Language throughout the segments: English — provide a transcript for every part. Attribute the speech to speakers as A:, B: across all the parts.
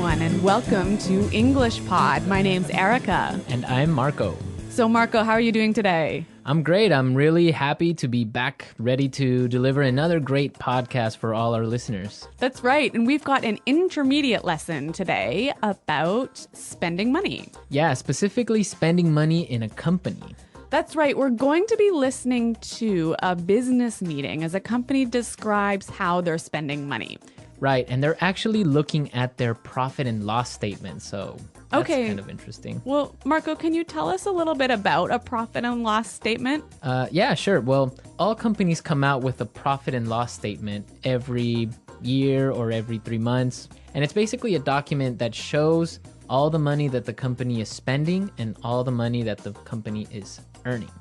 A: everyone, and welcome to English Pod. My name's Erica.
B: And I'm Marco.
A: So, Marco, how are you doing today?
B: I'm great. I'm really happy to be back, ready to deliver another great podcast for all our listeners.
A: That's right. And we've got an intermediate lesson today about spending money.
B: Yeah, specifically spending money in a company.
A: That's right. We're going to be listening to a business meeting as a company describes how they're spending money.
B: Right, and they're actually looking at their profit and loss statement, so that's kind of interesting.
A: Well, Marco, can you tell us a little bit about a profit and loss statement?
B: Yeah, sure. Well, all companies come out with a profit and loss statement every year or every 3 months, and it's basically a document that shows all the money that the company is spending and all the money that the company is earning.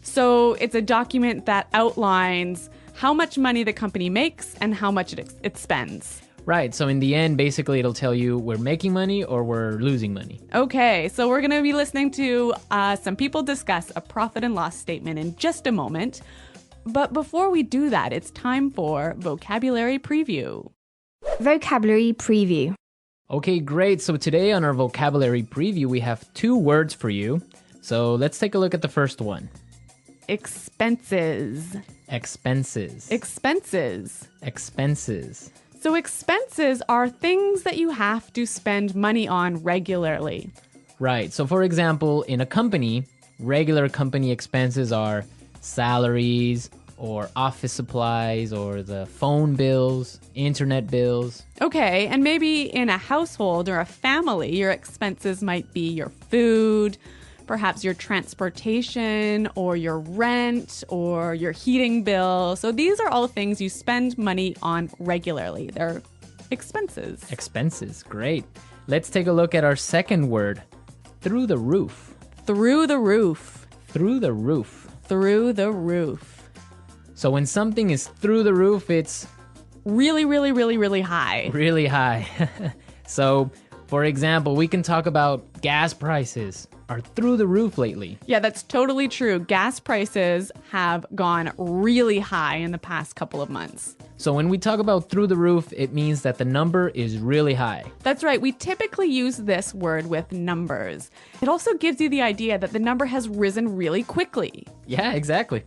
A: So it's a document that outlines how much money the company makes and how much it spends.
B: Right. So in the end, basically, it'll tell you we're making money or we're losing money.
A: Okay. So we're going to be listening to some people discuss a profit and loss statement in just a moment. But before we do that, it's time for Vocabulary Preview.
C: Vocabulary Preview.
B: Okay, great. So today on our Vocabulary Preview, we have 2 words for you. So let's take a look at the first one.
A: Expenses.
B: Expenses.
A: Expenses.
B: Expenses.
A: So expenses are things that you have to spend money on regularly.
B: Right. So for example, in a company, regular company expenses are salaries or office supplies or the phone bills, internet bills.
A: Okay, and maybe in a household or a family, your expenses might be your food, perhaps your transportation or your rent or your heating bill. So these are all things you spend money on regularly. They're expenses.
B: Expenses, great. Let's take a look at our second word, through the roof.
A: Through the roof.
B: Through the roof.
A: Through the roof.
B: So when something is through the roof, it's
A: really, really, really, really high.
B: Really high. So, for example, we can talk about gas prices are through the roof lately.
A: Yeah, that's totally true. Gas prices have gone really high in the past couple of months.
B: So when we talk about through the roof, it means that the number is really high.
A: That's right. We typically use this word with numbers. It also gives you the idea that the number has risen really quickly.
B: Yeah, exactly.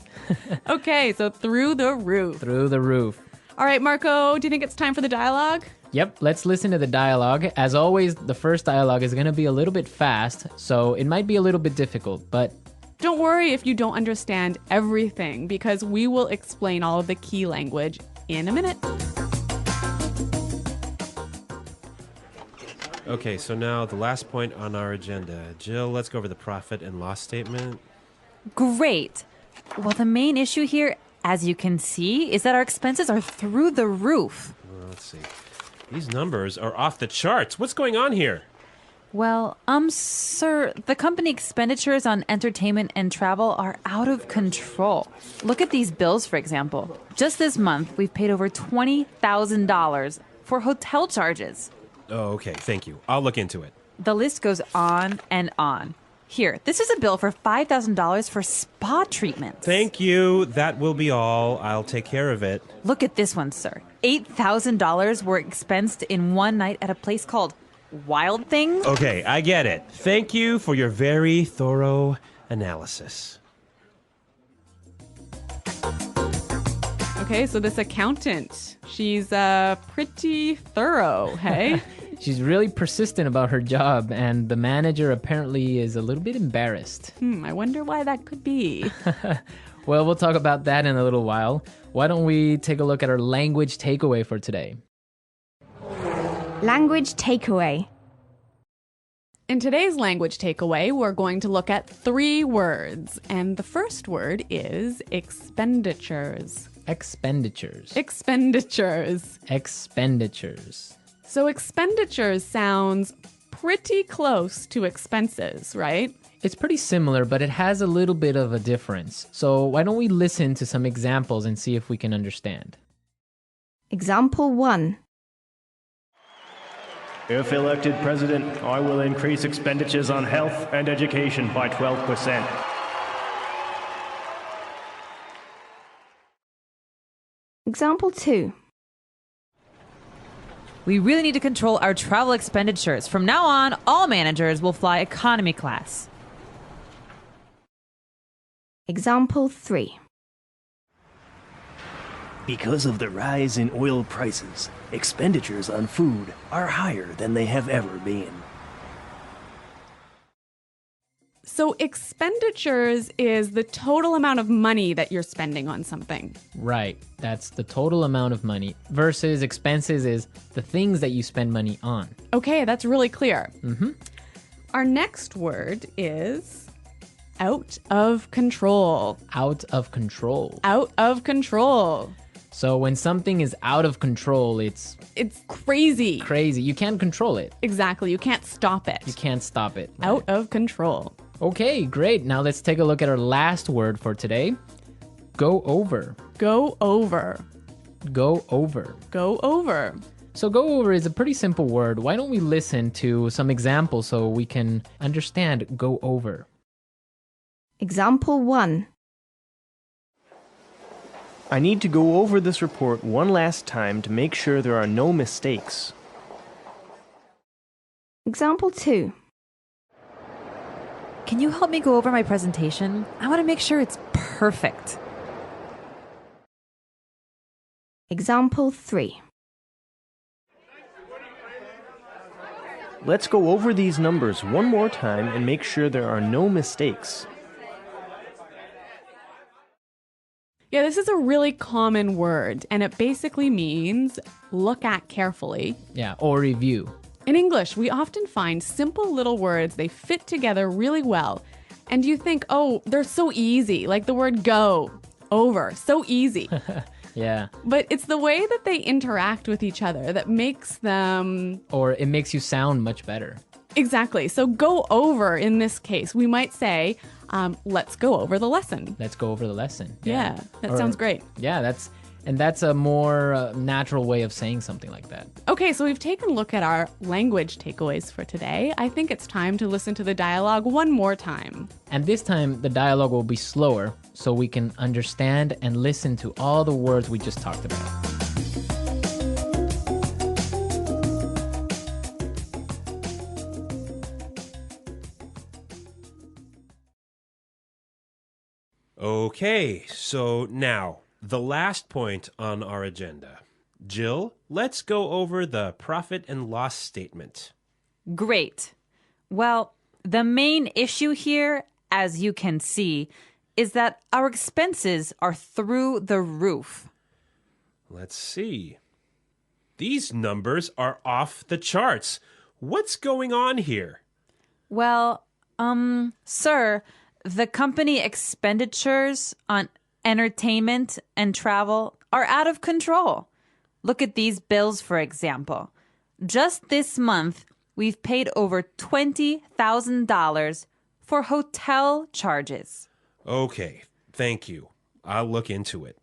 A: Okay, so through the roof.
B: Through the roof.
A: All right, Marco, do you think it's time for the dialogue?
B: Yep, let's listen to the dialogue. As always, the first dialogue is going to be a little bit fast, so it might be a little bit difficult, but
A: don't worry if you don't understand everything, because we will explain all of the key language in a minute.
D: Okay, so now the last point on our agenda. Jill, let's go over the profit and loss statement.
E: Great. Well, the main issue here, as you can see, is that our expenses are through the roof.
D: Well, let's see. These numbers are off the charts. What's going on here?
E: Well, sir, the company expenditures on entertainment and travel are out of control. Look at these bills, for example. Just this month, we've paid over $20,000 for hotel charges.
D: Oh, okay. Thank you. I'll look into it.
E: The list goes on and on. Here, this is a bill for $5,000 for spa treatments.
D: Thank you. That will be all. I'll take care of it.
E: Look at this one, sir. $8,000 were expensed in one night at a place called Wild Things.
D: Okay, I get it. Thank you for your very thorough analysis.
A: Okay, so this accountant, she's pretty thorough, hey?
B: she's really persistent about her job, and the manager apparently is a little bit embarrassed.
A: I wonder why that could be.
B: Well, we'll talk about that in a little while. Why don't we take a look at our language takeaway for today?
C: Language takeaway.
A: In today's language takeaway, we're going to look at 3 words. And the first word is expenditures.
B: Expenditures.
A: Expenditures.
B: Expenditures.
A: So expenditures sounds pretty close to expenses, right?
B: It's pretty similar, but it has a little bit of a difference. So why don't we listen to some examples and see if we can understand?
C: Example 1.
F: If elected president, I will increase expenditures on health and education by 12%.
C: Example 2.
E: We really need to control our travel expenditures. From now on, all managers will fly economy class.
C: Example 3.
F: Because of the rise in oil prices, expenditures on food are higher than they have ever been.
A: So expenditures is the total amount of money that you're spending on something.
B: Right. That's the total amount of money versus expenses is the things that you spend money on.
A: Okay, that's really clear. Our next word is out of control.
B: Out of control.
A: Out of control.
B: So when something is out of control, it's
A: crazy.
B: crazy. You can't control it.
A: Exactly. You can't stop it.
B: You can't stop it. Right?
A: Out of control.
B: Okay, great. Now let's take a look at our last word for today. Go over.
A: Go over.
B: Go over.
A: Go over.
B: So go over is a pretty simple word. Why don't we listen to some examples so we can understand go over?
C: Example 1.
F: I need to go over this report one last time to make sure there are no mistakes.
C: Example 2.
E: Can you help me go over my presentation? I want to make sure it's perfect.
C: Example 3.
F: Let's go over these numbers one more time and make sure there are no mistakes.
A: Yeah, this is a really common word, and it basically means look at carefully.
B: Yeah, or review.
A: In English, we often find simple little words, they fit together really well. And you think, oh, they're so easy, like the word go, over, so easy.
B: Yeah.
A: But it's the way that they interact with each other that makes them...
B: Or it makes you sound much better.
A: Exactly. So go over in this case, we might say, let's go over the lesson.
B: Let's go over the lesson.
A: Yeah, that sounds great.
B: Yeah, that's a more natural way of saying something like that.
A: Okay, so we've taken a look at our language takeaways for today. I think it's time to listen to the dialogue one more time.
B: And this time, the dialogue will be slower so we can understand and listen to all the words we just talked about.
D: Okay, so now, the last point on our agenda. Jill, let's go over the profit and loss statement.
E: Great. Well, the main issue here, as you can see, is that our expenses are through the roof.
D: Let's see. These numbers are off the charts. What's going on here?
E: Well, sir, the company expenditures on entertainment and travel are out of control. Look at these bills, for example. Just this month, we've paid over $20,000 for hotel charges.
D: Okay, thank you. I'll look into it.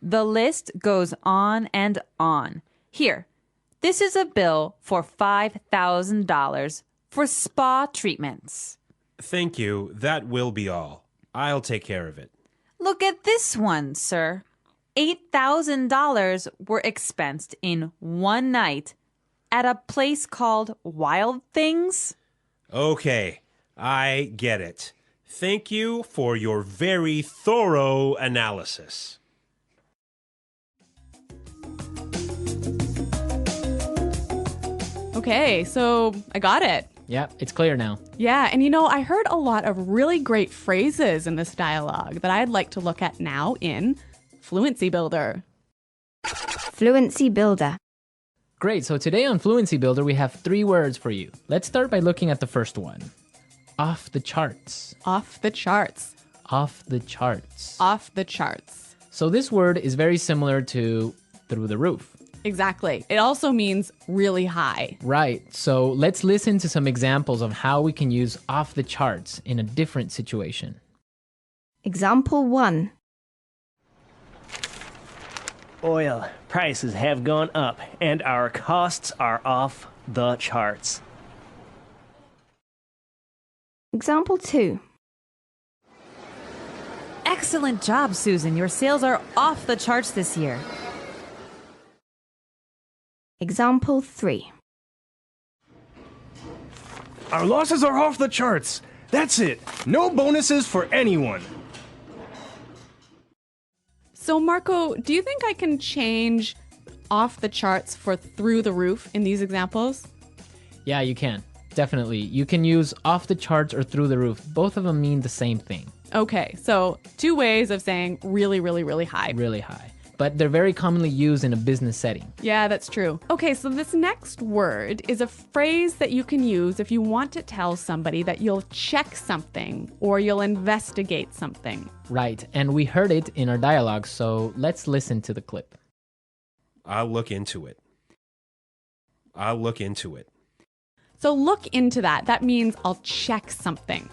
E: The list goes on and on. Here, this is a bill for $5,000 for spa treatments.
D: Thank you. That will be all. I'll take care of it.
E: Look at this one, sir. $8,000 were expensed in one night at a place called Wild Things.
D: Okay, I get it. Thank you for your very thorough analysis.
A: Okay, so I got it.
B: Yeah, it's clear now.
A: Yeah, and I heard a lot of really great phrases in this dialogue that I'd like to look at now in Fluency Builder.
C: Fluency Builder.
B: Great, so today on Fluency Builder, we have 3 words for you. Let's start by looking at the first one. Off the charts.
A: Off the charts.
B: Off the charts.
A: Off the charts.
B: So this word is very similar to through the roof.
A: Exactly. It also means really high.
B: Right, so let's listen to some examples of how we can use off the charts in a different situation.
C: Example 1.
F: Oil prices have gone up and our costs are off the charts.
C: Example 2.
E: Excellent job, Susan. Your sales are off the charts this year.
C: Example 3.
F: Our losses are off the charts. That's it. No bonuses for anyone.
A: So, Marco, do you think I can change off the charts for through the roof in these examples?
B: Yeah, you can. Definitely. You can use off the charts or through the roof. Both of them mean the same thing.
A: Okay, so two ways of saying really, really, really high.
B: Really high. But they're very commonly used in a business setting.
A: Yeah, that's true. Okay, so this next word is a phrase that you can use if you want to tell somebody that you'll check something or you'll investigate something.
B: Right, and we heard it in our dialogue, so let's listen to the clip.
D: I'll look into it. I'll look into it.
A: So look into that. That means I'll check something.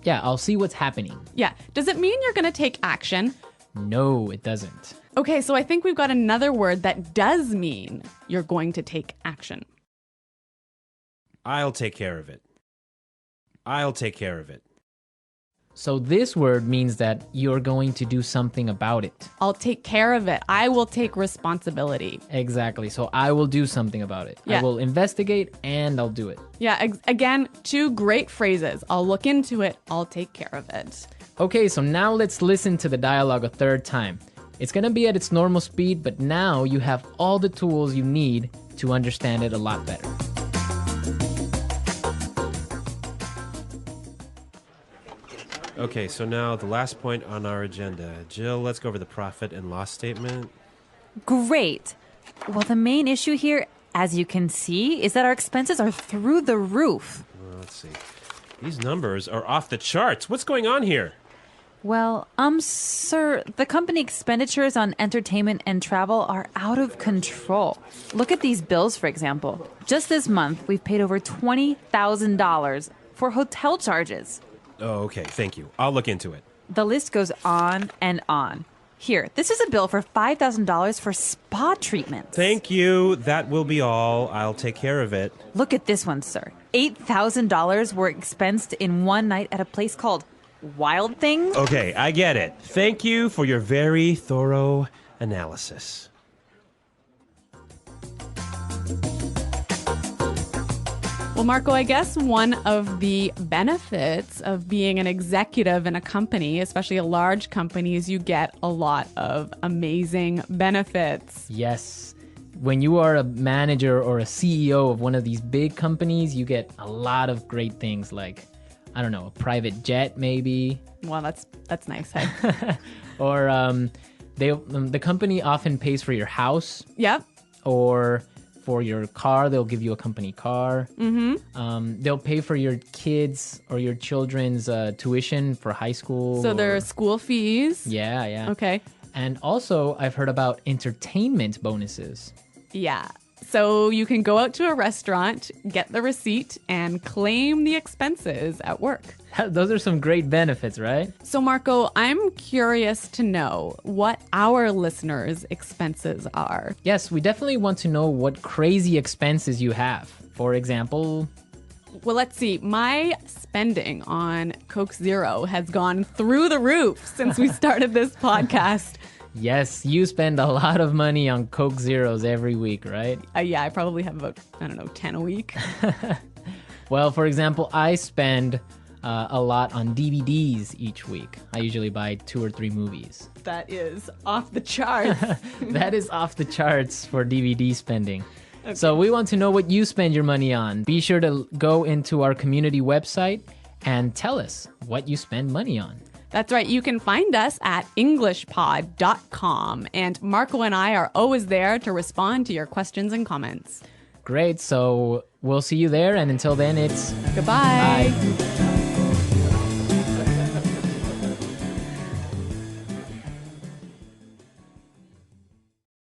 B: Yeah, I'll see what's happening.
A: Yeah. Does it mean you're going to take action?
B: No, it doesn't.
A: Okay, so I think we've got another word that does mean you're going to take action.
D: I'll take care of it. I'll take care of it.
B: So this word means that you're going to do something about it.
A: I'll take care of it. I will take responsibility.
B: Exactly. So I will do something about it.
A: Yeah.
B: I will investigate and I'll do it.
A: Yeah, again, two great phrases. I'll look into it. I'll take care of it.
B: Okay, so now let's listen to the dialogue a third time. It's going to be at its normal speed, but now you have all the tools you need to understand it a lot better.
D: Okay, so now the last point on our agenda. Jill, let's go over the profit and loss statement.
E: Great. Well, the main issue here, as you can see, is that our expenses are through the roof.
D: Well, let's see. These numbers are off the charts. What's going on here?
E: Well, sir, the company expenditures on entertainment and travel are out of control. Look at these bills, for example. Just this month, we've paid over $20,000 for hotel charges.
D: Oh, okay. Thank you. I'll look into it.
E: The list goes on and on. Here, this is a bill for $5,000 for spa treatments.
D: Thank you. That will be all. I'll take care of it.
E: Look at this one, sir. $8,000 were expensed in one night at a place called Wild Things.
D: Okay, I get it. Thank you for your very thorough analysis.
A: Well, Marco, I guess one of the benefits of being an executive in a company, especially a large company, is you get a lot of amazing benefits.
B: Yes. When you are a manager or a CEO of one of these big companies, you get a lot of great things like, I don't know, a private jet maybe.
A: Well, that's nice. Hey?
B: Or the company often pays for your house.
A: Yep.
B: Or for your car, they'll give you a company car. Mm-hmm. They'll pay for your kids or your children's tuition for high school.
A: So there are school fees.
B: Yeah, yeah.
A: Okay.
B: And also, I've heard about entertainment bonuses.
A: Yeah. So you can go out to a restaurant, get the receipt, and claim the expenses at work.
B: Those are some great benefits, right?
A: So, Marco, I'm curious to know what our listeners' expenses are.
B: Yes, we definitely want to know what crazy expenses you have. For example,
A: Well, let's see. My spending on Coke Zero has gone through the roof since we started this podcast.
B: yes, you spend a lot of money on Coke Zeros every week, right?
A: Yeah, I probably have about, 10 a week.
B: Well, for example, I spend a lot on DVDs each week. I usually buy 2 or 3 movies.
A: That is off the charts.
B: That is off the charts for DVD spending. Okay. So we want to know what you spend your money on. Be sure to go into our community website and tell us what you spend money on.
A: That's right. You can find us at englishpod.com. And Marco and I are always there to respond to your questions and comments.
B: Great. So we'll see you there. And until then, it's
A: Goodbye.
B: bye.